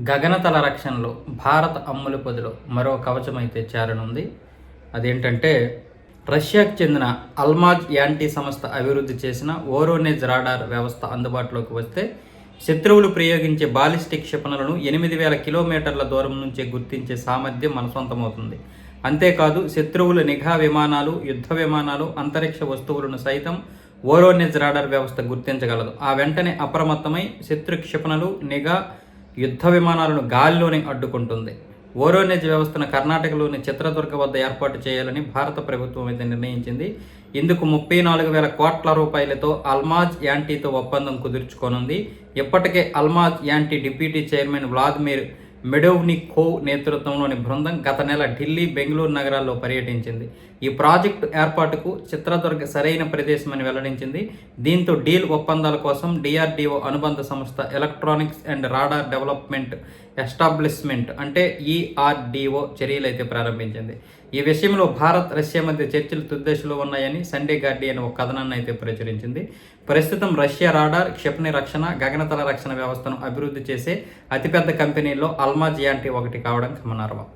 గగనతల రక్షణలో భారత అమ్ముల పొదిలో మరో కవచం అయితే చేరనుంది. అదేంటంటే రష్యాకు చెందిన అల్మాజ్ యాంటీ సంస్థ అభివృద్ధి చేసిన వోరోనెజ్ రాడార్ వ్యవస్థ అందుబాటులోకి వస్తే శత్రువులు ప్రయోగించే బాలిస్టిక్ క్షిపణులను 8,000 కిలోమీటర్ల దూరం నుంచే గుర్తించే సామర్థ్యం మన సొంతమవుతుంది. అంతేకాదు శత్రువుల నిఘా విమానాలు, యుద్ధ విమానాలు, అంతరిక్ష వస్తువులను సైతం వోరోనెజ్ రాడార్ వ్యవస్థ గుర్తించగలదు. ఆ వెంటనే అప్రమత్తమై శత్రు క్షిపణులు, నిఘా, యుద్ధ విమానాలను గాలిలోనే అడ్డుకుంటుంది. వోరోనెజ్ వ్యవస్థను కర్ణాటకలోని చిత్రదుర్గ వద్ద ఏర్పాటు చేయాలని భారత ప్రభుత్వం అయితే నిర్ణయించింది. ఇందుకు 34,000 కోట్ల రూపాయలతో అల్మాజ్ యాంటీతో ఒప్పందం కుదుర్చుకోనుంది. ఇప్పటికే Almaz Antey deputy chairman Vladimir Medovnikov నేతృత్వంలోని బృందం గత నెల ఢిల్లీ, బెంగళూరు నగరాల్లో పర్యటించింది. ఈ ప్రాజెక్టు ఏర్పాటుకు చిత్రదుర్గ సరైన ప్రదేశమని వెల్లడించింది. దీంతో డీల్ ఒప్పందాల కోసం డిఆర్డీఓ అనుబంధ సంస్థ electronics and radar development establishment అంటే ఈఆర్డీఓ చర్యలైతే ప్రారంభించింది. ఈ విషయంలో భారత్, రష్యా మధ్య చర్చలు తుద్దశలో ఉన్నాయని సండే గార్డియన్ ఒక కథనాన్ని అయితే ప్రచురించింది. ప్రస్తుతం రష్యా రాడార్, క్షిపణి రక్షణ, గగనతల రక్షణ వ్యవస్థను అభివృద్ధి చేసే అతిపెద్ద కంపెనీల్లో అల్మాజ్ యాంటీ ఒకటి కావడం గమనార్హం.